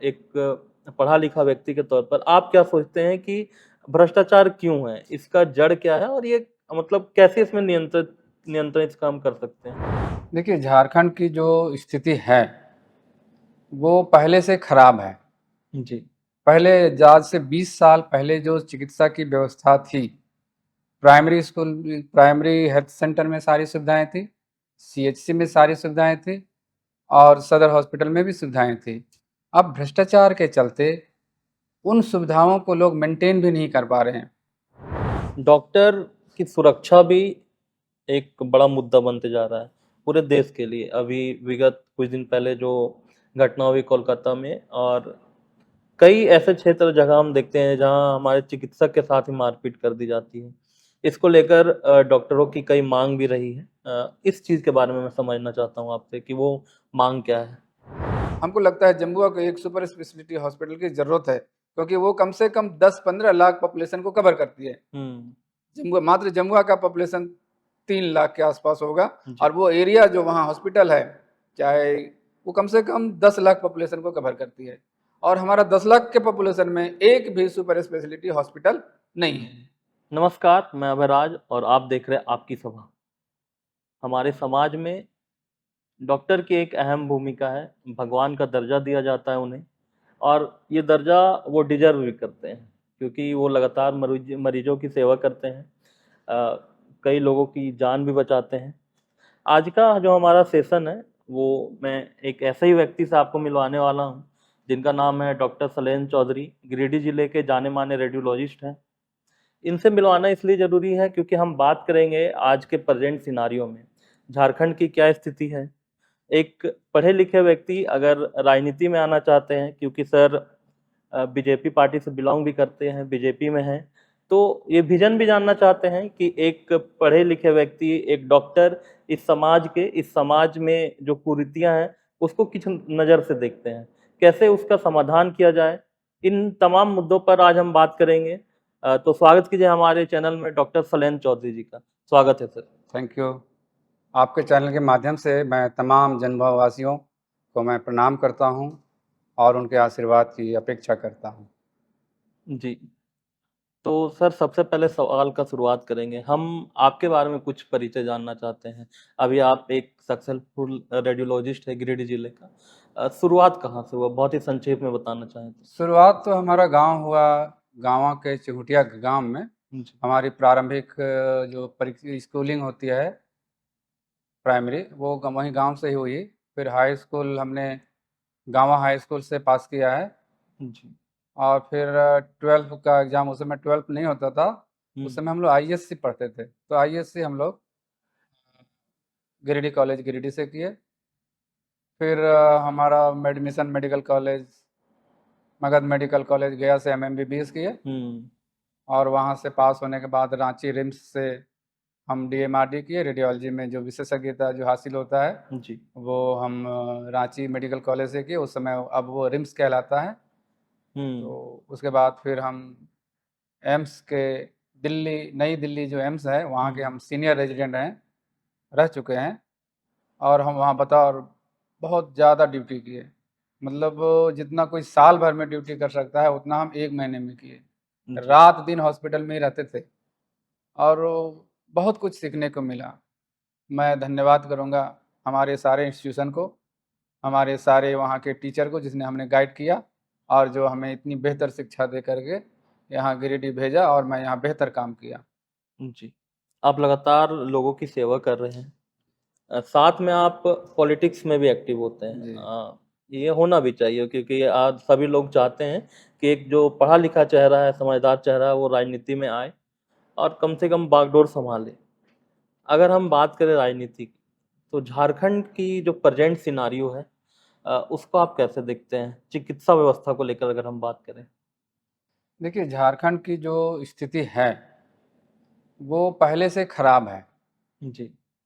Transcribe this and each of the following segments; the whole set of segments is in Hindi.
एक पढ़ा लिखा व्यक्ति के तौर पर आप क्या सोचते हैं कि भ्रष्टाचार क्यों है? इसका जड़ क्या है और ये मतलब कैसे इसमें नियंत्रित इसका हम कर सकते हैं? देखिए, झारखंड की जो स्थिति है वो पहले से खराब है। जी। पहले आज से 20 साल पहले जो चिकित्सा की व्यवस्था थी, primary school, primary health centre में सारी सुविधाएं थी, सीएचसी में सारी सुविधाएं थी और सदर हॉस्पिटल में भी सुविधाएं थी। अब भ्रष्टाचार के चलते उन सुविधाओं को लोग मेंटेन भी नहीं कर पा रहे हैं। डॉक्टर की सुरक्षा भी एक बड़ा मुद्दा बनते जा रहा है पूरे देश के लिए। अभी विगत कुछ दिन पहले जो घटना हुई कोलकाता में, और कई ऐसे क्षेत्र जगह हम देखते हैं जहां हमारे चिकित्सक के साथ ही मारपीट कर दी जाती है। इसको लेकर डॉक्टरों की कई मांग भी रही है। इस चीज के बारे में मैं समझना चाहता हूं आपसे कि वो मांग क्या है। हमको लगता है जम्मुआ को एक सुपर स्पेशलिटी हॉस्पिटल की ज़रूरत है, क्योंकि वो कम से कम 10-15 लाख पॉपुलेशन को कवर करती है। हम्म। मात्र जमुआ का पॉपुलेशन 3 लाख के आसपास होगा जी। और वो एरिया जो वहाँ हॉस्पिटल है, चाहे वो कम से कम 10 लाख पॉपुलेशन को कवर करती है और हमारा 10 लाख के पॉपुलेशन में एक भी सुपर स्पेशलिटी हॉस्पिटल नहीं है। नमस्कार, मैं अभयराज और आप देख रहे हैं आपकी सभा। हमारे समाज में डॉक्टर की एक अहम भूमिका है। भगवान का दर्जा दिया जाता है उन्हें, और ये दर्जा वो डिजर्व भी करते हैं क्योंकि वो लगातार मरीजों की सेवा करते हैं। कई लोगों की जान भी बचाते हैं। आज का जो हमारा सेशन है वो मैं एक ऐसे ही व्यक्ति से आपको मिलवाने वाला हूँ जिनका नाम है डॉक्टर सलेन चौधरी। गिरिडीह जिले के जाने माने रेडियोलॉजिस्ट हैं। इनसे मिलवाना इसलिए ज़रूरी है क्योंकि हम बात करेंगे आज के प्रेजेंट सिनारियो में झारखंड की क्या स्थिति है। एक पढ़े लिखे व्यक्ति अगर राजनीति में आना चाहते हैं, क्योंकि सर बीजेपी पार्टी से बिलोंग भी करते हैं, बीजेपी में हैं, तो ये विजन भी जानना चाहते हैं कि एक पढ़े लिखे व्यक्ति, एक डॉक्टर इस समाज में जो कुरीतियां हैं उसको किस नज़र से देखते हैं, कैसे उसका समाधान किया जाए। इन तमाम मुद्दों पर आज हम बात करेंगे। तो स्वागत कीजिए हमारे चैनल में डॉक्टर सलेन चौधरी जी का। स्वागत है सर। Thank you. आपके चैनल के माध्यम से मैं तमाम जनभाववासियों को मैं प्रणाम करता हूँ और उनके आशीर्वाद की अपेक्षा करता हूँ। जी। तो सर सबसे पहले सवाल का शुरुआत करेंगे। हम आपके बारे में कुछ परिचय जानना चाहते हैं। अभी आप एक सक्सेसफुल रेडियोलॉजिस्ट है गिरिडीह जिले का। शुरुआत कहाँ से हुआ, बहुत ही संक्षेप में बताना चाहें तो। शुरुआत तो हमारा गांव हुआ, गाँव के चिहुटिया गांव में। जी। हमारी प्रारंभिक जो स्कूलिंग होती है प्राइमरी, वो वहीं गांव से ही हुई। फिर हाई स्कूल हमने गाँव हाई स्कूल से पास किया है जी। और फिर 12th का एग्ज़ाम, उस समय 12th नहीं होता था, उस समय हम लोग आईएससी पढ़ते थे, तो आईएससी हम लोग गिरिडीह कॉलेज गिरिडीह से किए। फिर हमारा admission medical college, Magadh medical college गया से एमएमबीबीएस किए हम्म। और वहाँ से पास होने के बाद रांची रिम्स से हम डीएमआरडी किए। रेडियोलॉजी में जो विशेषज्ञता जो हासिल होता है जी। वो हम रांची मेडिकल कॉलेज से किए, उस समय अब वो रिम्स कहलाता है। हम्म। तो उसके बाद फिर हम एम्स के दिल्ली, नई दिल्ली जो एम्स है वहाँ के हम्म। हम सीनियर रेजिडेंट हैं, रह चुके हैं और हम वहाँ बताओ बहुत ज़्यादा ड्यूटी किए। मतलब जितना कोई साल भर में ड्यूटी कर सकता है उतना हम 1 महीने में किए। जी। रात दिन हॉस्पिटल में ही रहते थे और बहुत कुछ सीखने को मिला। मैं धन्यवाद करूँगा हमारे सारे इंस्टीट्यूशन को, हमारे सारे वहाँ के टीचर को जिसने हमें गाइड किया और जो हमें इतनी बेहतर शिक्षा दे करके यहाँ गिरिडीह भेजा और मैं यहाँ बेहतर काम किया। जी। आप लगातार लोगों की सेवा कर रहे हैं। साथ में आप पॉलिटिक्स में भी एक्टिव होते हैं। जी। ये होना भी चाहिए क्योंकि आज सभी लोग चाहते हैं कि एक जो पढ़ा लिखा चेहरा है, समझदार चेहरा है, वो राजनीति में आए और कम से कम बागडोर संभाले। अगर हम बात करें राजनीति की, तो झारखंड की जो प्रेजेंट सिनारियो है उसको आप कैसे देखते हैं, चिकित्सा व्यवस्था को लेकर अगर हम बात करें। देखिए, झारखंड की जो स्थिति है वो पहले से खराब है। जी।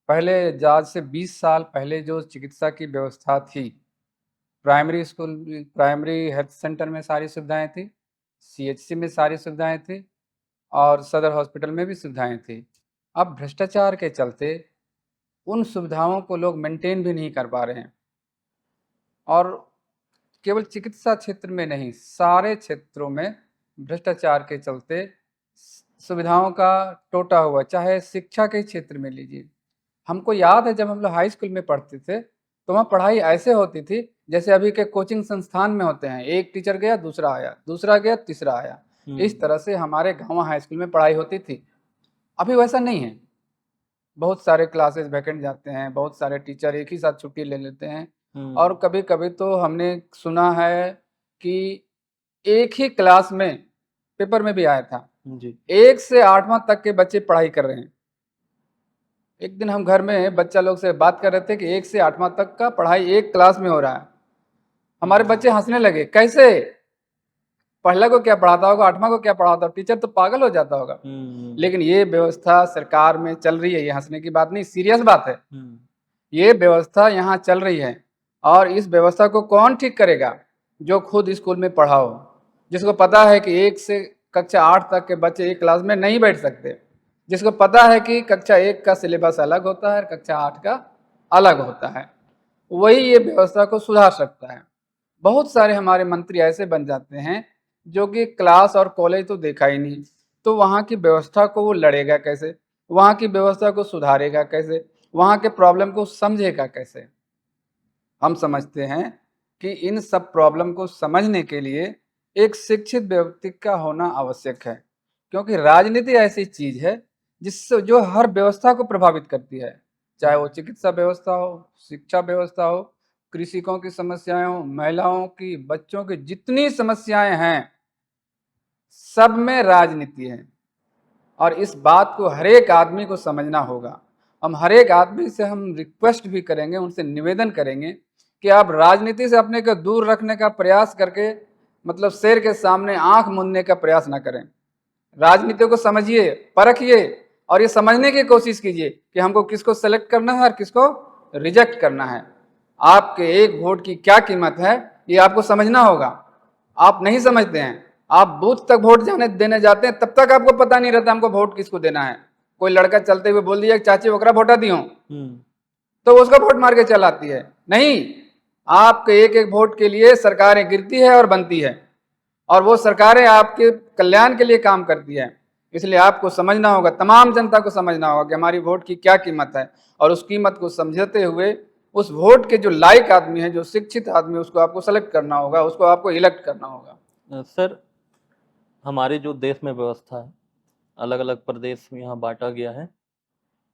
पहले आज से 20 साल पहले जो चिकित्सा की व्यवस्था थी, primary school, primary health centre में सारी सुविधाएं थी, सीएचसी में सारी सुविधाएं थी और सदर हॉस्पिटल में भी सुविधाएं थी। अब भ्रष्टाचार के चलते उन सुविधाओं को लोग मेंटेन भी नहीं कर पा रहे हैं और केवल चिकित्सा क्षेत्र में नहीं, सारे क्षेत्रों में भ्रष्टाचार के चलते सुविधाओं का टोटा हुआ, चाहे शिक्षा के क्षेत्र में लीजिए। हमको याद है जब हम लोग हाई स्कूल में पढ़ते थे तो वहाँ पढ़ाई ऐसे होती थी जैसे अभी के कोचिंग संस्थान में होते हैं, एक टीचर गया दूसरा आया, दूसरा गया तीसरा आया। इस तरह से हमारे गाँव हाई स्कूल में पढ़ाई होती थी। अभी वैसा नहीं है। बहुत सारे क्लासेस वैकेंट जाते हैं, बहुत सारे टीचर एक ही साथ छुट्टी ले लेते हैं और कभी कभी तो हमने सुना है कि एक ही क्लास में, पेपर में भी आया था जी 1 से 8वां तक के बच्चे पढ़ाई कर रहे हैं। एक दिन हम घर में बच्चा लोग से बात कर रहे थे कि 1 से 8वां तक का पढ़ाई एक क्लास में हो रहा है। हमारे बच्चे हंसने लगे, कैसे? पहला को क्या पढ़ाता होगा, 8वां को क्या पढ़ाता होगा, टीचर तो पागल हो जाता होगा। लेकिन ये व्यवस्था सरकार में चल रही है, ये हंसने की बात नहीं, सीरियस बात है। ये व्यवस्था यहाँ चल रही है और इस व्यवस्था को कौन ठीक करेगा? जो खुद स्कूल में पढ़ा हो, जिसको पता है कि 1 से कक्षा 8 तक के बच्चे एक क्लास में नहीं बैठ सकते, जिसको पता है कि कक्षा 1 का सिलेबस अलग होता है, कक्षा 8 का अलग होता है, वही ये व्यवस्था को सुधार सकता है। बहुत सारे हमारे मंत्री ऐसे बन जाते हैं जो कि क्लास और कॉलेज तो देखा ही नहीं, तो वहाँ की व्यवस्था को वो लड़ेगा कैसे, वहाँ की व्यवस्था को सुधारेगा कैसे, वहाँ के प्रॉब्लम को समझेगा कैसे? हम समझते हैं कि इन सब प्रॉब्लम को समझने के लिए एक शिक्षित व्यक्ति का होना आवश्यक है, क्योंकि राजनीति ऐसी चीज है जिससे जो हर व्यवस्था को प्रभावित करती है, चाहे वो चिकित्सा व्यवस्था हो, शिक्षा व्यवस्था हो, कृषकों की समस्याएं हो, महिलाओं की, बच्चों की, जितनी समस्याएं हैं सब में राजनीति है। और इस बात को हर एक आदमी को समझना होगा। हम हर एक आदमी से हम रिक्वेस्ट भी करेंगे, उनसे निवेदन करेंगे कि आप राजनीति से अपने को दूर रखने का प्रयास करके, मतलब शेर के सामने आंख मूंदने का प्रयास ना करें। राजनीति को समझिए, परखिए और ये समझने की कोशिश कीजिए कि हमको किसको सेलेक्ट करना है और किसको रिजेक्ट करना है। आपके एक वोट की क्या कीमत है ये आपको समझना होगा। आप नहीं समझते हैं, आप बूथ तक वोट देने जाते हैं, तब तक आपको पता नहीं रहता हमको वोट किसको देना है। कोई लड़का चलते हुए बोल दिया चाची ओकरा वोटा दियो, तो उसका वोट मार के चलाती है। नहीं, आपके एक एक वोट के लिए सरकारें गिरती है और बनती है और वो सरकारें आपके कल्याण के लिए काम करती है। इसलिए आपको समझना होगा, तमाम जनता को समझना होगा कि हमारी वोट की क्या कीमत है और उस कीमत को समझते हुए उस वोट के जो लायक आदमी है, जो शिक्षित आदमी, उसको आपको सेलेक्ट करना होगा, उसको आपको इलेक्ट करना होगा। सर, हमारे जो देश में व्यवस्था है, अलग अलग प्रदेश में यहाँ बांटा गया है।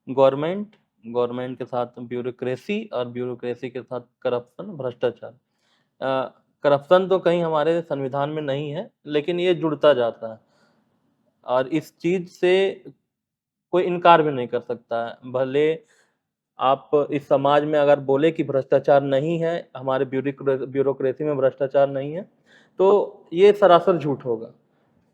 गवर्नमेंट के साथ ब्यूरोक्रेसी और ब्यूरोक्रेसी के साथ करप्शन, भ्रष्टाचार। करप्शन तो कहीं हमारे संविधान में नहीं है, लेकिन ये जुड़ता जाता है और इस चीज से कोई इनकार भी नहीं कर सकता है। भले आप इस समाज में अगर बोले कि भ्रष्टाचार नहीं है, हमारे ब्यूरोक्रेसी में भ्रष्टाचार नहीं है, तो ये सरासर झूठ होगा।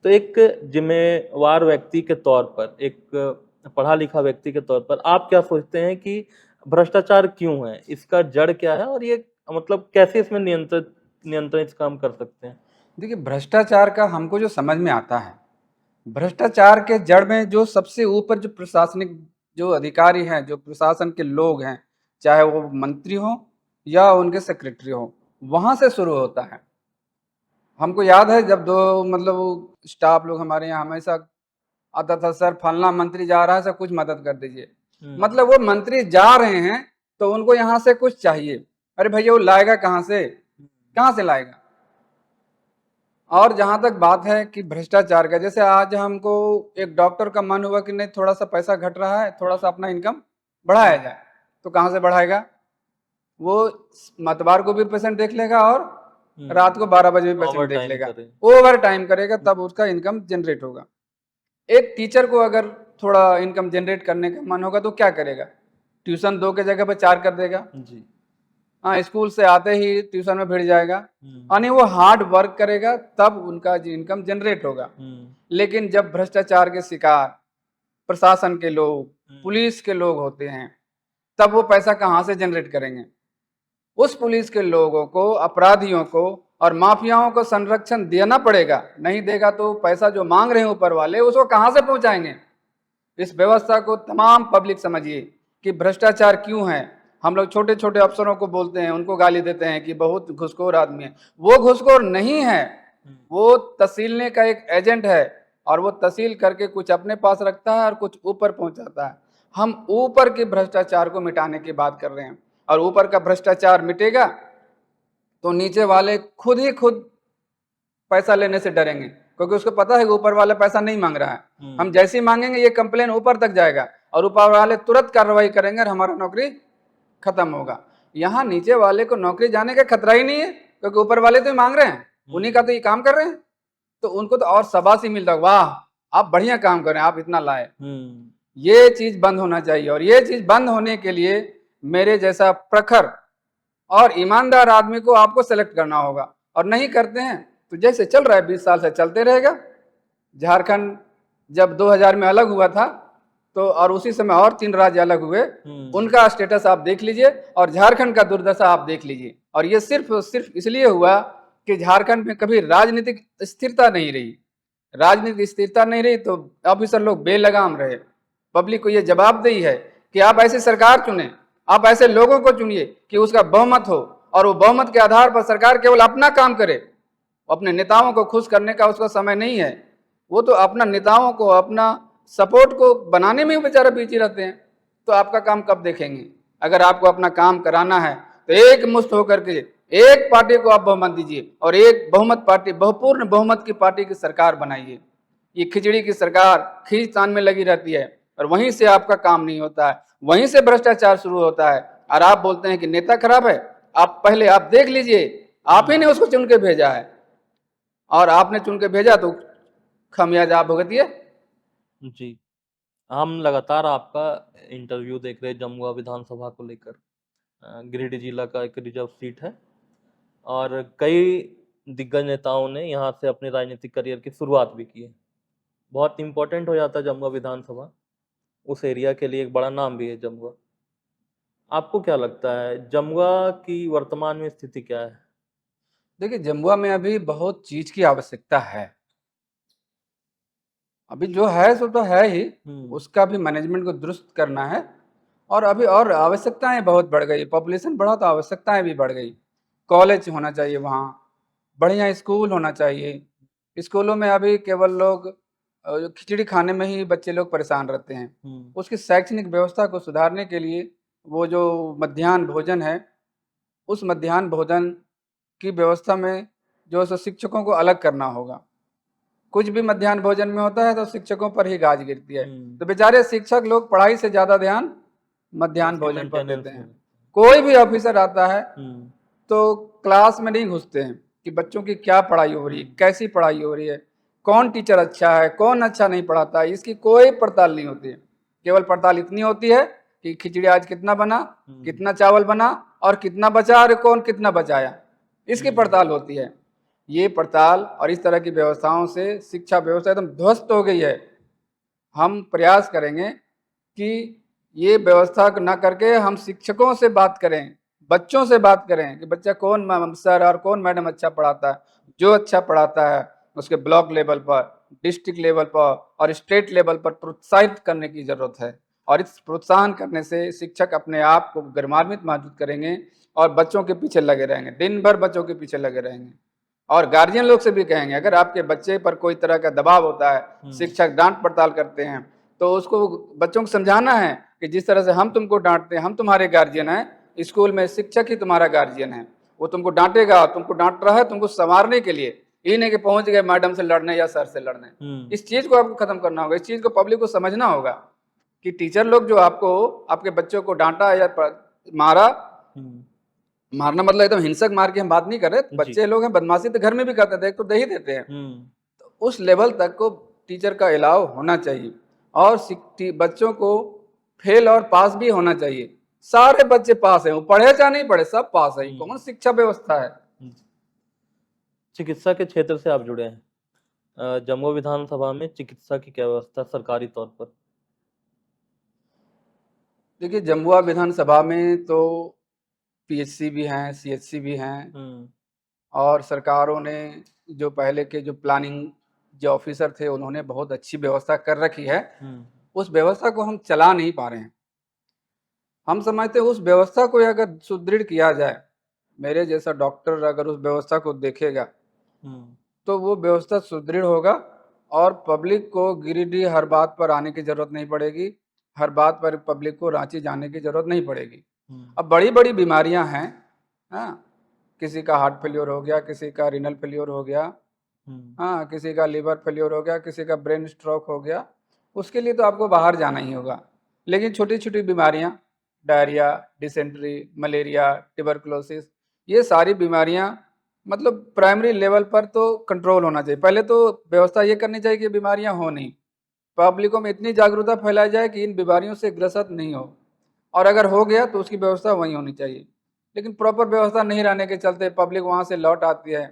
तो एक जिम्मेवार व्यक्ति के तौर पर, एक पढ़ा लिखा व्यक्ति के तौर पर, आप क्या सोचते हैं कि भ्रष्टाचार क्यों है, इसका जड़ क्या है और ये मतलब कैसे इसमें नियंत्रित काम कर सकते हैं? देखिए, भ्रष्टाचार का हमको जो समझ में आता है, भ्रष्टाचार के जड़ में जो सबसे ऊपर जो प्रशासनिक जो अधिकारी हैं, जो प्रशासन के लोग हैं, चाहे वो मंत्री हो या उनके सेक्रेटरी हो, वहां से शुरू होता है। हमको याद है जब मतलब स्टाफ लोग हमारे यहाँ हमेशा आता था, सर फलना मंत्री जा रहा है, सर कुछ मदद कर दीजिए। मतलब वो मंत्री जा रहे हैं तो उनको यहाँ से कुछ चाहिए। अरे भैया वो लाएगा कहाँ से लाएगा? और जहां तक बात है कि भ्रष्टाचार का, जैसे आज हमको एक डॉक्टर का मन हुआ कि नहीं थोड़ा सा पैसा घट रहा है, थोड़ा सा अपना इनकम बढ़ाया जाए, तो कहाँ से बढ़ाएगा? वो मतवार को भी पेशेंट देख लेगा और रात को 12 बजे भी पेशेंट देख लेगा, ओवर टाइम करेगा, तब उसका इनकम जनरेट होगा। एक टीचर को अगर थोड़ा इनकम जनरेट करने का मन होगा तो क्या करेगा? ट्यूशन 2 के जगह पर 4 कर देगा जी। हाँ, स्कूल से आते ही ट्यूशन में भिड़ जाएगा, यानी वो हार्ड वर्क करेगा तब उनका इनकम जनरेट होगा। लेकिन जब भ्रष्टाचार के शिकार प्रशासन के लोग, पुलिस के लोग होते हैं, तब वो पैसा कहाँ से जनरेट करेंगे? उस पुलिस के लोगों को, अपराधियों को और माफियाओं को संरक्षण देना पड़ेगा। नहीं देगा तो पैसा जो मांग रहे हैं ऊपर वाले, उसको कहाँ से पहुंचाएंगे? इस व्यवस्था को तमाम पब्लिक समझिए कि भ्रष्टाचार क्यों है, हम लोग छोटे छोटे अफसरों को बोलते हैं, उनको गाली देते हैं कि बहुत घुसखोर आदमी है। वो घुसखोर नहीं है, वो तहसीलने का एक एजेंट है और वो तहसील करके कुछ अपने पास रखता है और कुछ ऊपर पहुंचाता है। हम ऊपर के भ्रष्टाचार को मिटाने की बात कर रहे हैं, और ऊपर का भ्रष्टाचार मिटेगा तो नीचे वाले खुद ही खुद पैसा लेने से डरेंगे, क्योंकि उसको पता है कि ऊपर वाला पैसा नहीं मांग रहा है। हम जैसे ही मांगेंगे ये कंप्लेन ऊपर तक जाएगा और ऊपर वाले तुरंत कार्रवाई करेंगे और हमारा नौकरी खत्म होगा। यहाँ नीचे वाले को नौकरी जाने का खतरा ही नहीं है, क्योंकि ऊपर वाले तो मांग रहे हैं, उन्हीं का तो ये काम कर रहे हैं, तो उनको तो और शाबाशी मिलता है, वाह आप बढ़िया काम कर रहे हैं, आप इतना लाए। ये चीज बंद होना चाहिए, और ये चीज बंद होने के लिए मेरे जैसा प्रखर और ईमानदार आदमी को आपको सेलेक्ट करना होगा। और नहीं करते हैं तो जैसे चल रहा है 20 साल से चलते रहेगा। झारखंड जब 2000 में अलग हुआ था तो, और उसी समय और 3 राज्य अलग हुए, उनका स्टेटस आप देख लीजिए और झारखंड का दुर्दशा आप देख लीजिए। और ये सिर्फ इसलिए हुआ कि झारखंड में कभी राजनीतिक स्थिरता नहीं रही। राजनीतिक स्थिरता नहीं रही तो ऑफिसर लोग बेलगाम रहे। पब्लिक को ये जवाबदेही है कि आप ऐसी सरकार चुने, आप ऐसे लोगों को चुनिए कि उसका बहुमत हो, और वो बहुमत के आधार पर सरकार केवल अपना काम करे। अपने नेताओं को खुश करने का उसका समय नहीं है, वो तो अपना नेताओं को, अपना सपोर्ट को बनाने में बेचारा बिजी रहते हैं। तो आपका काम कब देखेंगे? अगर आपको अपना काम कराना है तो एक मुश्त होकर के एक पार्टी को आप बहुमत दीजिए और एक बहुमत पार्टी, बहुपूर्ण बहुमत की पार्टी की सरकार बनाइए। ये खिचड़ी की सरकार खींचतान में लगी रहती है और वहीं से आपका काम नहीं होता है, वहीं से भ्रष्टाचार शुरू होता है। और आप बोलते हैं कि नेता खराब है। आप पहले आप देख लीजिए, आप ही ने उसको चुन के भेजा है, और आपने चुन के भेजा तो खमियाजा आप भुगतिए। जी, हम लगातार आपका इंटरव्यू देख रहे हैं जमुआ विधानसभा को लेकर। गिरिडीह जिला का एक रिजर्व सीट है और कई दिग्गज नेताओं ने यहाँ से अपने राजनीतिक करियर की शुरुआत भी की है। बहुत इम्पोर्टेंट हो जाता है जमुआ विधानसभा, उस एरिया के लिए एक बड़ा नाम भी है जमुआ। आपको क्या लगता है जमुआ की वर्तमान में स्थिति क्या है? देखिए, जमुआ में अभी बहुत चीज की आवश्यकता है। अभी जो है सो तो है ही, उसका भी मैनेजमेंट को दुरुस्त करना है। और अभी और आवश्यकताएं बहुत बढ़ गई, पॉपुलेशन बढ़ा तो आवश्यकताएं भी बढ़ गई। कॉलेज होना चाहिए वहाँ, बढ़िया स्कूल होना चाहिए। स्कूलों में अभी केवल लोग खिचड़ी खाने में ही बच्चे लोग परेशान रहते हैं। उसकी शैक्षणिक व्यवस्था को सुधारने के लिए वो जो मध्याह्न भोजन है, उस मध्याह्न भोजन की व्यवस्था में जो है सो शिक्षकों को अलग करना होगा। कुछ भी मध्याह्न भोजन में होता है तो शिक्षकों पर ही गाज गिरती है। तो बेचारे शिक्षक लोग पढ़ाई से ज्यादा ध्यान मध्याह्न भोजन पर देते हैं। कोई भी ऑफिसर आता है तो क्लास में नहीं घुसते हैं कि बच्चों की क्या पढ़ाई हो रही है, कैसी पढ़ाई हो रही है, कौन टीचर अच्छा है, कौन अच्छा नहीं पढ़ाता है, इसकी कोई पड़ताल नहीं होती है। केवल पड़ताल इतनी होती है कि खिचड़ी आज कितना बना, कितना चावल बना और कितना बचा और कौन कितना बचाया, इसकी पड़ताल होती है। ये पड़ताल और इस तरह की व्यवस्थाओं से शिक्षा व्यवस्था एकदम ध्वस्त हो गई है। हम प्रयास करेंगे कि ये व्यवस्था ना करके हम शिक्षकों से बात करें, बच्चों से बात करें कि बच्चा कौन सर और कौन मैडम अच्छा पढ़ाता है। जो अच्छा पढ़ाता है उसके ब्लॉक लेवल पर, डिस्ट्रिक्ट लेवल पर और स्टेट लेवल पर प्रोत्साहित करने की जरूरत है। और इस प्रोत्साहन करने से शिक्षक अपने आप को गर्मान्वित महसूस करेंगे और बच्चों के पीछे लगे रहेंगे, दिन भर बच्चों के पीछे लगे रहेंगे। और गार्जियन लोग से भी कहेंगे, अगर आपके बच्चे पर कोई तरह का दबाव होता है, शिक्षक डांट पड़ताल करते हैं, तो उसको बच्चों को समझाना है कि जिस तरह से हम तुमको डांटते हैं, हम तुम्हारे गार्जियन हैं, स्कूल में शिक्षक ही तुम्हारा गार्जियन है। वो तुमको डांटेगा, तुमको डांट रहा है तुमको संवारने के लिए, ये नहीं कि पहुंच गए मैडम से लड़ने या सर से लड़ने। इस चीज को आपको खत्म करना होगा। इस चीज को पब्लिक को समझना होगा कि टीचर लोग जो आपको, आपके बच्चों को डांटा या मारा, मारना मतलब एकदम हिंसक मार की हम बात नहीं कर रहे। बच्चे लोग हैं, बदमाशी तो घर में भी करते थे, तो दे ही देते हैं। तो उस लेवल तक को टीचर का अलाव होना चाहिए और बच्चों को फेल और पास भी होना चाहिए। सारे बच्चे पास हैं, वो पढ़े चाहे नहीं पढ़े, सब पास है। कौन शिक्षा व्यवस्था है? चिकित्सा के क्षेत्र से आप जुड़े हैं, जमुआ विधानसभा में चिकित्सा की क्या व्यवस्था सरकारी तौर पर? देखिए, जमुआ विधानसभा में तो पीएचसी भी हैं, सीएचसी भी हैं, और सरकारों ने जो पहले के जो प्लानिंग जो ऑफिसर थे उन्होंने बहुत अच्छी व्यवस्था कर रखी है। उस व्यवस्था को हम चला नहीं पा रहे हैं। हम समझते हैं उस व्यवस्था को अगर सुदृढ़ किया जाए, मेरे जैसा डॉक्टर अगर उस व्यवस्था को देखेगा तो वो व्यवस्था सुदृढ़ होगा और पब्लिक को गिरिडीह हर बात पर आने की जरूरत नहीं पड़ेगी, हर बात पर पब्लिक को रांची जाने की जरूरत नहीं पड़ेगी। अब बड़ी बड़ी बीमारियां हैं, हाँ, किसी का हार्ट फेलियर हो गया, किसी का रीनल फेलियर हो गया, हाँ, किसी का लिवर फेलियर हो गया, किसी का ब्रेन स्ट्रोक हो गया, उसके लिए तो आपको बाहर जाना ही होगा। लेकिन छोटी छोटी बीमारियां, डायरिया, डिसेंट्री, मलेरिया, ट्यूबरकुलोसिस, ये सारी बीमारियां मतलब प्राइमरी लेवल पर तो कंट्रोल होना चाहिए। पहले तो व्यवस्था ये करनी चाहिए कि बीमारियां हो नहीं, पब्लिकों में इतनी जागरूकता फैलाई जाए कि इन बीमारियों से ग्रसित नहीं हो, और अगर हो गया तो उसकी व्यवस्था वहीं होनी चाहिए। लेकिन प्रॉपर व्यवस्था नहीं रहने के चलते पब्लिक वहाँ से लौट आती है,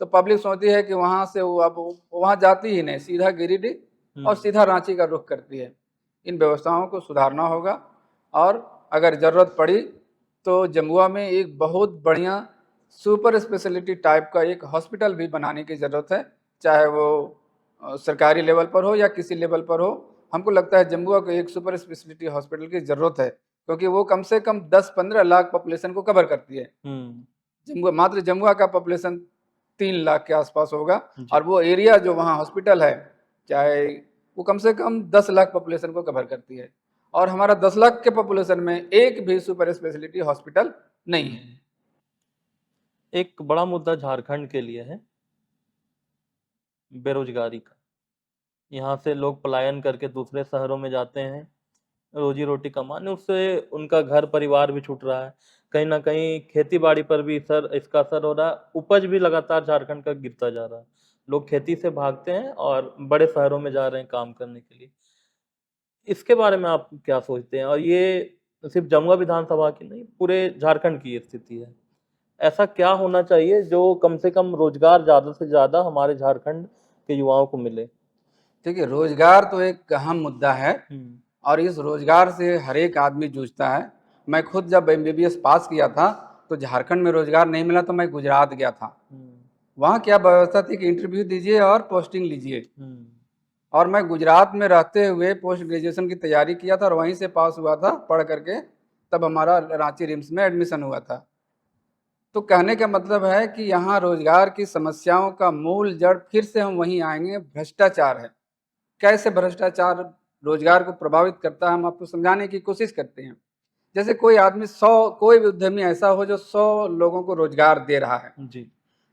तो पब्लिक सोचती है कि वहाँ से वो अब वहाँ जाती ही नहीं, सीधा गिरिडीह और सीधा रांची का रुख करती है। इन व्यवस्थाओं को सुधारना होगा, और अगर ज़रूरत पड़ी तो जमुआ में एक बहुत बढ़िया सुपर स्पेशलिटी टाइप का एक हॉस्पिटल भी बनाने की ज़रूरत है, चाहे वो सरकारी लेवल पर हो या किसी लेवल पर हो। हमको लगता है जमुआ को एक सुपर स्पेशलिटी हॉस्पिटल की ज़रूरत है, क्योंकि वो कम से कम 10-15 लाख पॉपुलेशन को कवर करती है। जमुआ, मात्र जमुआ का पॉपुलेशन 3 लाख के आसपास होगा, और वो एरिया जो वहाँ हॉस्पिटल है, चाहे वो कम से कम 10 लाख पॉपुलेशन को कवर करती है, और हमारा 10 लाख के पॉपुलेशन में एक भी सुपर स्पेशलिटी हॉस्पिटल नहीं है। एक बड़ा मुद्दा झारखंड के लिए है बेरोजगारी का। यहाँ से लोग पलायन करके दूसरे शहरों में जाते हैं रोजी रोटी कमाने, उससे उनका घर परिवार भी छूट रहा है। कहीं ना कहीं खेती बाड़ी पर भी इसका असर हो रहा है। उपज भी लगातार झारखंड का गिरता जा रहा है। लोग खेती से भागते हैं और बड़े शहरों में जा रहे हैं काम करने के लिए। इसके बारे में आप क्या सोचते हैं? और ये सिर्फ जमुआ विधानसभा की नहीं, पूरे झारखंड की स्थिति है। ऐसा क्या होना चाहिए जो कम से कम रोजगार ज़्यादा से ज़्यादा हमारे झारखंड के युवाओं को मिले? देखिए, रोजगार तो एक अहम मुद्दा है, और इस रोजगार से हर एक आदमी जूझता है। मैं खुद जब MBBS पास किया था तो झारखंड में रोजगार नहीं मिला, तो मैं गुजरात गया था। वहाँ क्या व्यवस्था थी कि इंटरव्यू दीजिए और पोस्टिंग लीजिए, और मैं गुजरात में रहते हुए पोस्ट ग्रेजुएशन की तैयारी किया था और वहीं से पास हुआ था पढ़ करके। तब हमारा रांची रिम्स में एडमिशन हुआ था। तो कहने का मतलब है कि यहाँ रोजगार की समस्याओं का मूल जड़ फिर से हम वहीं आएंगे, भ्रष्टाचार है। कैसे भ्रष्टाचार रोजगार को प्रभावित करता है, हम आपको समझाने की कोशिश करते हैं। जैसे कोई आदमी 100, कोई भी उद्यमी ऐसा हो जो 100 लोगों को रोजगार दे रहा है जी,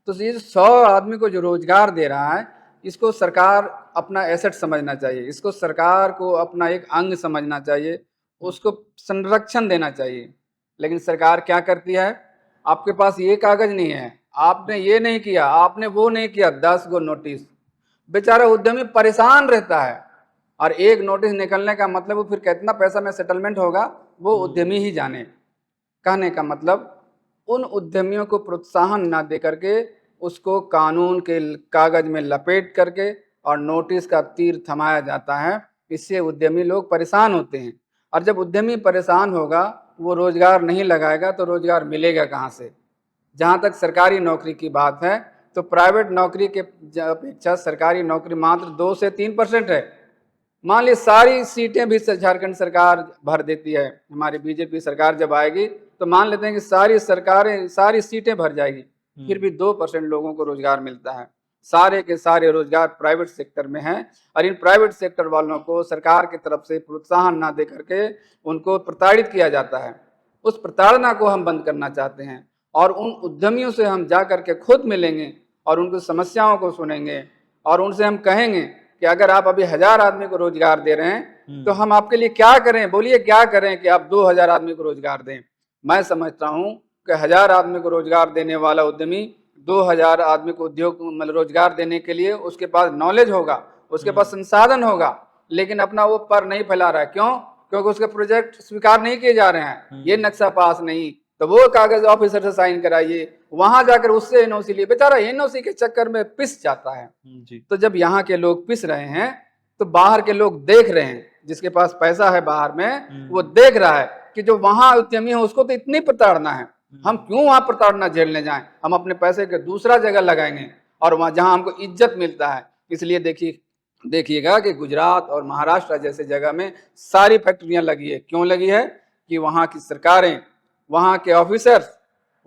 तो ये 100 आदमी को जो रोजगार दे रहा है, इसको सरकार अपना एसेट समझना चाहिए, इसको सरकार को अपना एक अंग समझना चाहिए, उसको संरक्षण देना चाहिए। लेकिन सरकार क्या करती है, आपके पास ये कागज नहीं है, आपने ये नहीं किया, आपने वो नहीं किया, 10 गो नोटिस। बेचारा उद्यमी परेशान रहता है, और एक नोटिस निकलने का मतलब वो फिर कितना पैसा में सेटलमेंट होगा वो उद्यमी ही जाने। कहने का मतलब उन उद्यमियों को प्रोत्साहन ना दे करके उसको कानून के कागज में लपेट करके और नोटिस का तीर थमाया जाता है। इससे उद्यमी लोग परेशान होते हैं, और जब उद्यमी परेशान होगा, वो रोजगार नहीं लगाएगा तो रोजगार मिलेगा कहाँ से? जहाँ तक सरकारी नौकरी की बात है तो प्राइवेट नौकरी के अपेक्षा सरकारी नौकरी मात्र 2 से 3% है। मान ली सारी सीटें भी झारखंड सरकार भर देती है, हमारी बीजेपी सरकार जब आएगी तो मान लेते हैं कि सारी सीटें भर जाएगी, फिर भी 2% लोगों को रोजगार मिलता है। सारे के सारे रोजगार प्राइवेट सेक्टर में हैं, और इन प्राइवेट सेक्टर वालों को सरकार की तरफ से प्रोत्साहन ना दे करके उनको प्रताड़ित किया जाता है। उस प्रताड़ना को हम बंद करना चाहते हैं, और उन उद्यमियों से हम जा करके खुद मिलेंगे और उनकी समस्याओं को सुनेंगे, और उनसे हम कहेंगे कि अगर आप अभी 1000 आदमी को रोजगार दे रहे हैं तो हम आपके लिए क्या करें, बोलिए क्या करें कि आप 2000 आदमी को रोजगार दें। मैं समझता हूं कि 1000 आदमी को रोजगार देने वाला उद्यमी 2000 आदमी को उद्योग मतलब रोजगार देने के लिए उसके पास नॉलेज होगा, उसके पास संसाधन होगा, लेकिन अपना वो पर नहीं फैला रहा है। क्यों? क्योंकि उसके प्रोजेक्ट स्वीकार नहीं किए जा रहे हैं, ये नक्शा पास नहीं, तो वो कागज ऑफिसर से साइन कराइए, वहां जाकर उससे NOC लिए, बेचारा NOC के चक्कर में पिस जाता है जी। तो जब यहाँ के लोग पिस रहे हैं तो बाहर के लोग देख रहे हैं, जिसके पास पैसा है बाहर में वो देख रहा है कि जो वहां उद्यमी है उसको तो इतनी प्रताड़ना है, हम क्यों वहां प्रताड़ना झेलने जाएं, हम अपने पैसे के दूसरा जगह लगाएंगे और वहां जहां हमको इज्जत मिलता है। इसलिए देखिएगा कि गुजरात और महाराष्ट्र जैसे जगह में सारी फैक्ट्रियां लगी है। क्यों लगी है? कि वहाँ की सरकारें, वहाँ के ऑफिसर्स,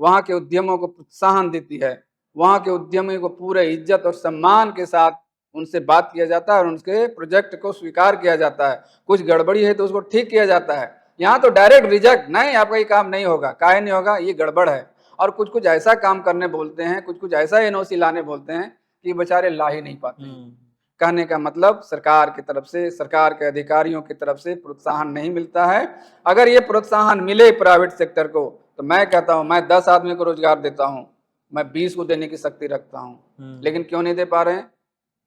वहाँ के उद्यमों को प्रोत्साहन देती है, वहाँ के उद्यमियों को पूरे इज्जत और सम्मान के साथ उनसे बात किया जाता है और उनके प्रोजेक्ट को स्वीकार किया जाता है। कुछ गड़बड़ी है तो उसको ठीक किया जाता है। यहाँ तो डायरेक्ट रिजेक्ट, नहीं आपका ये काम नहीं होगा, काहे नहीं होगा, ये गड़बड़ है। और कुछ कुछ ऐसा काम करने बोलते हैं, कुछ कुछ ऐसा एनओसी लाने बोलते हैं कि बेचारे ला ही नहीं पाते हैं। कहने का मतलब सरकार की तरफ से, सरकार के अधिकारियों की तरफ से प्रोत्साहन नहीं मिलता है। अगर ये प्रोत्साहन मिले प्राइवेट सेक्टर को तो मैं कहता हूं, मैं 10 आदमी को रोजगार देता हूं, मैं 20 को देने की शक्ति रखता हूं। लेकिन क्यों नहीं दे पा रहे हैं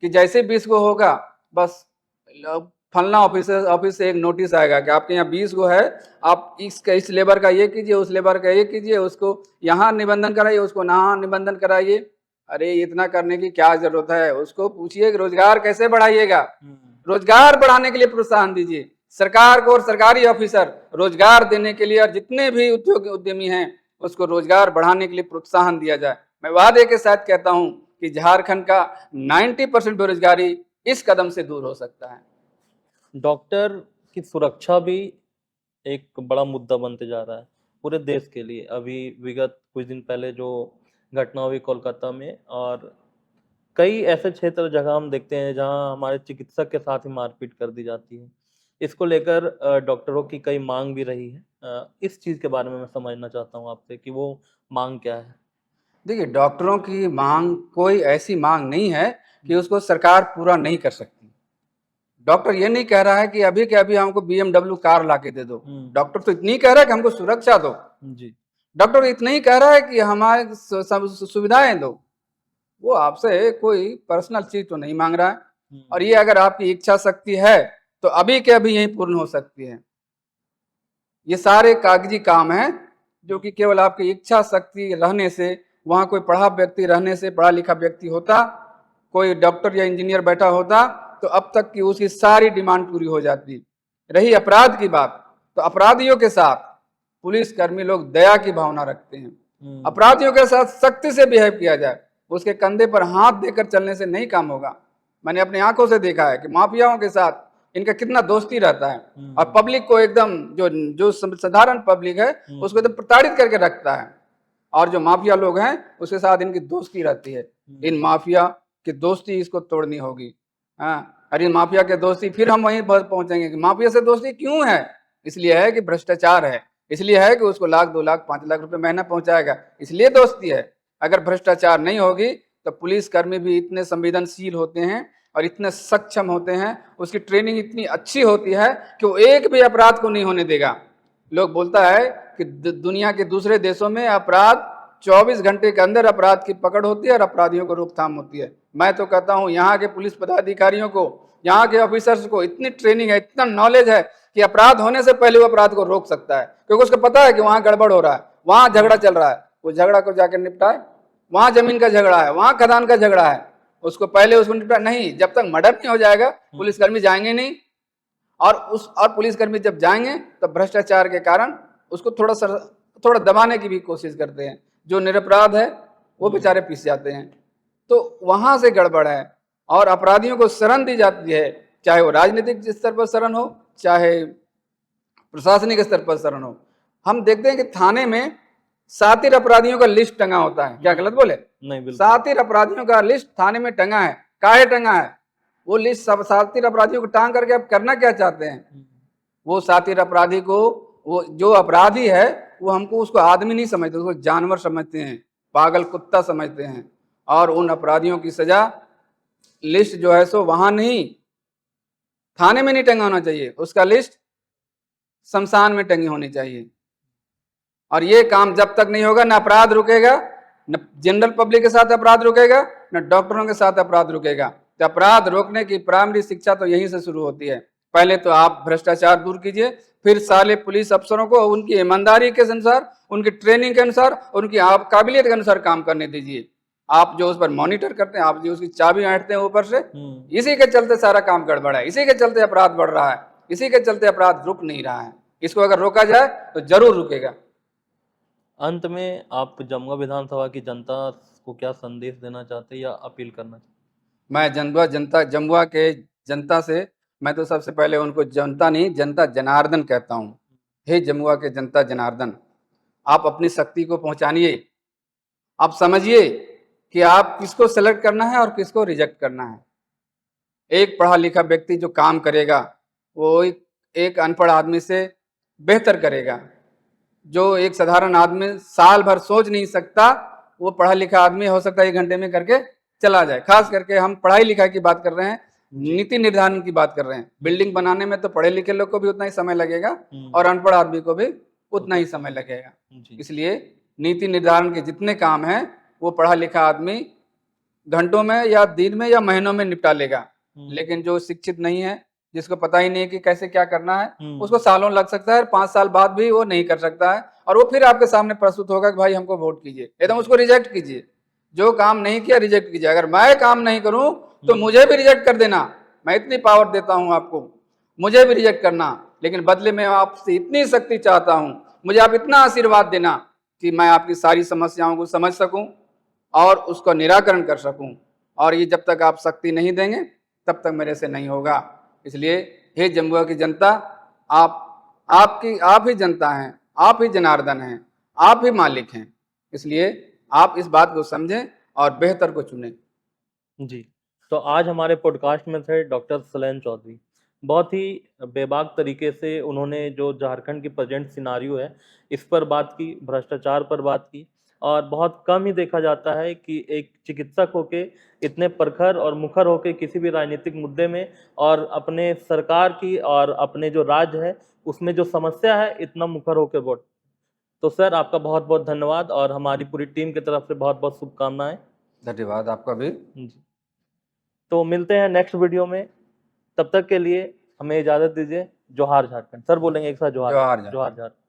कि जैसे 20 को होगा बस फलना ऑफिस से एक नोटिस आएगा कि आपके यहाँ 20 को है, आप इस लेबर का ये कीजिए, उस लेबर का ये कीजिए, उसको यहाँ निबंधन कराइए, उसको यहाँ निबंधन कराइए। अरे इतना करने की क्या जरूरत है? उसको पूछिए कि रोजगार कैसे बढ़ाइएगा। रोजगार बढ़ाने के लिए प्रोत्साहन दीजिए सरकार को, और सरकारी ऑफिसर रोजगार देने के लिए, और जितने भी उद्योग उद्यमी हैं उसको रोजगार बढ़ाने के लिए प्रोत्साहन दिया जाए। मैं वादे के साथ कहता हूं कि झारखंड का 90% बेरोजगारी इस कदम से दूर हो सकता है। डॉक्टर की सुरक्षा भी एक बड़ा मुद्दा बनते जा रहा है पूरे देश के लिए। अभी विगत कुछ दिन पहले जो घटना हुई कोलकाता में, और कई ऐसे क्षेत्र जगह हम देखते हैं जहां हमारे चिकित्सक के साथ ही मारपीट कर दी जाती है। इसको लेकर डॉक्टरों की कई मांग भी रही है। इस चीज के बारे में मैं समझना चाहता हूं आपसे कि वो मांग क्या है। देखिए, डॉक्टरों की मांग कोई ऐसी मांग नहीं है कि उसको सरकार पूरा नहीं कर सकती। डॉक्टर ये नहीं कह रहा है कि अभी के अभी हमको BMW कार ला के दे दो। डॉक्टर तो इतनी कह रहा है कि हमको सुरक्षा दो जी। डॉक्टर इतना ही कह रहा है कि हमारे सुविधाएं दो। वो आपसे कोई पर्सनल चीज तो नहीं मांग रहा है। और ये अगर आपकी इच्छा शक्ति है तो अभी के अभी यही पूर्ण हो सकती है। ये सारे कागजी काम है जो कि केवल आपकी इच्छा शक्ति रहने से, वहां कोई पढ़ा व्यक्ति रहने से, पढ़ा लिखा व्यक्ति होता, कोई डॉक्टर या इंजीनियर बैठा होता तो अब तक की उसकी सारी डिमांड पूरी हो जाती। रही अपराध की बात, तो अपराधियों के साथ पुलिसकर्मी लोग दया की भावना रखते हैं। अपराधियों के साथ सख्ती से बिहेव किया जाए, उसके कंधे पर हाथ देकर चलने से नहीं काम होगा। मैंने अपनी आंखों से देखा है कि माफियाओं के साथ इनका कितना दोस्ती रहता है, और पब्लिक को एकदम जो साधारण पब्लिक है उसको एकदम प्रताड़ित करके रखता है। और जो माफिया लोग हैं उसके साथ इनकी दोस्ती रहती है। इन माफिया की दोस्ती इसको तोड़नी होगी। हाँ, अरे माफिया के दोस्ती, फिर हम वहीं पहुंचेंगे कि माफिया से दोस्ती क्यों है? इसलिए है कि भ्रष्टाचार है, इसलिए है कि उसको 1 लाख 2 लाख 5 लाख रुपए महीना पहुंचाएगा, इसलिए दोस्ती है। अगर भ्रष्टाचार नहीं होगी तो पुलिसकर्मी भी इतने संवेदनशील होते हैं और इतने सक्षम होते हैं, उसकी ट्रेनिंग इतनी अच्छी होती है कि वो एक भी अपराध को नहीं होने देगा। लोग बोलता है कि दुनिया के दूसरे देशों में अपराध 24 घंटे के अंदर अपराध की पकड़ होती है और अपराधियों को रोकथाम होती है। मैं तो कहता हूँ यहाँ के पुलिस पदाधिकारियों को, यहाँ के ऑफिसर्स को इतनी ट्रेनिंग है, इतना नॉलेज है कि अपराध होने से पहले वो अपराध को रोक सकता है, क्योंकि उसको पता है कि वहां गड़बड़ हो रहा है, वहां झगड़ा चल रहा है, वो झगड़ा को जाकर निपटाए। वहां जमीन का झगड़ा है, वहां खदान का झगड़ा है, उसको पहले उसको निपटा नहीं। जब तक मर्डर नहीं हो जाएगा पुलिसकर्मी जाएंगे नहीं। और पुलिसकर्मी जब जाएंगे तो भ्रष्टाचार के कारण उसको थोड़ा दबाने की भी कोशिश करते हैं। जो निरपराध है वो बेचारे पिस जाते हैं। तो वहां से गड़बड़ है। और अपराधियों को शरण दी जाती है, चाहे वो राजनीतिक स्तर पर शरण हो, चाहे प्रशासनिक स्तर पर शरण हो। हम देखते हैं कि थाने में सातिर अपराधियों का लिस्ट टंगा होता है। क्या गलत बोले? नहीं, बिल्कुल। सातिर अपराधियों का लिस्ट थाने में टंगा है। काहे टंगा है? वो लिस्ट सब सातिर अपराधियों को टांग करके आप करना क्या चाहते हैं? वो सातिर अपराधी को, वो जो अपराधी है वो हमको उसको आदमी नहीं समझते, उसको जानवर समझते हैं, पागल कुत्ता समझते हैं। और उन अपराधियों की सजा लिस्ट जो है सो वहां नहीं, थाने में नहीं टंगा होना चाहिए, उसका लिस्ट शमशान में टंगी होनी चाहिए। और ये काम जब तक नहीं होगा न अपराध रुकेगा, न जनरल पब्लिक के साथ अपराध रुकेगा, न डॉक्टरों के साथ अपराध रुकेगा। तो अपराध रोकने की प्राइमरी शिक्षा तो यहीं से शुरू होती है। पहले तो आप भ्रष्टाचार दूर कीजिए, फिर साले पुलिस अफसरों को उनकी ईमानदारी के अनुसार, उनकी ट्रेनिंग के अनुसार, उनकी आप काबिलियत के अनुसार काम करने दीजिए। आप जो उस पर मॉनिटर करते हैं, आप जो उसकी चाबी ऐंठते हैं ऊपर से, इसी के चलते सारा काम गड़बड़ है, इसी के चलते अपराध बढ़ रहा है, इसी के चलते अपराध रुक नहीं रहा है। इसको अगर रोका जाए तो जरूर रुकेगा। अंत में आप जमुआ विधानसभा की जनता को क्या संदेश देना चाहते हैं या अपील करना चाहते? मैं जमुआ के जनता से, मैं तो सबसे पहले उनको जनता नहीं, जनता जनार्दन कहता हूँ। हे जमुआ के जनता जनार्दन, आप अपनी शक्ति को पहचानिए, आप समझिए कि आप किसको सेलेक्ट करना है और किसको रिजेक्ट करना है। एक पढ़ा लिखा व्यक्ति जो काम करेगा वो एक अनपढ़ आदमी से बेहतर करेगा। जो एक साधारण आदमी साल भर सोच नहीं सकता, वो पढ़ा लिखा आदमी हो सकता है 1 घंटे में करके चला जाए। खास करके हम पढ़ाई लिखाई की बात कर रहे हैं, नीति निर्धारण की बात कर रहे हैं। बिल्डिंग बनाने में तो पढ़े लिखे लोग को भी उतना ही समय लगेगा और अनपढ़ आदमी को भी उतना ही समय लगेगा। इसलिए नीति निर्धारण के जितने काम हैं वो पढ़ा लिखा आदमी घंटों में या दिन में या महीनों में निपटा लेगा। लेकिन जो शिक्षित नहीं है, जिसको पता ही नहीं है कि कैसे क्या करना है, उसको सालों लग सकता है, 5 साल बाद भी वो नहीं कर सकता है और वो फिर आपके सामने प्रस्तुत होगा कि भाई हमको वोट कीजिए, एकदम उसको रिजेक्ट कीजिए। जो काम नहीं किया रिजेक्ट कीजिए। अगर मैं काम नहीं करूं तो मुझे भी रिजेक्ट कर देना, मैं इतनी पावर देता हूं आपको, मुझे भी रिजेक्ट करना, लेकिन बदले में आपसे इतनी शक्ति चाहता हूं, मुझे आप इतना आशीर्वाद देना कि मैं आपकी सारी समस्याओं को समझ सकूं और उसका निराकरण कर सकूं। और ये जब तक आप शक्ति नहीं देंगे तब तक मेरे से नहीं होगा। इसलिए हे जमुआ की जनता, आप ही जनता हैं, आप ही जनार्दन हैं, आप ही मालिक हैं। इसलिए आप इस बात को समझें और बेहतर को चुनें। जी, तो आज हमारे पॉडकास्ट में थे डॉक्टर सलेन चौधरी। बहुत ही बेबाक तरीके से उन्होंने जो झारखंड की प्रेजेंट सिनारियो है इस पर बात की, भ्रष्टाचार पर बात की, और बहुत कम ही देखा जाता है कि एक चिकित्सक होके इतने प्रखर और मुखर होके किसी भी राजनीतिक मुद्दे में और अपने सरकार की और अपने जो राज्य है उसमें जो समस्या है इतना मुखर होकर बोल। तो सर आपका बहुत बहुत धन्यवाद और हमारी पूरी टीम की तरफ से बहुत बहुत शुभकामनाएं। धन्यवाद आपका भी। जी, तो मिलते हैं नेक्स्ट वीडियो में, तब तक के लिए हमें इजाज़त दीजिए। जोहार झारखंड। सर बोलेंगे एक साथ, जोहार जोहार झारखंड। जोहार झारखंड।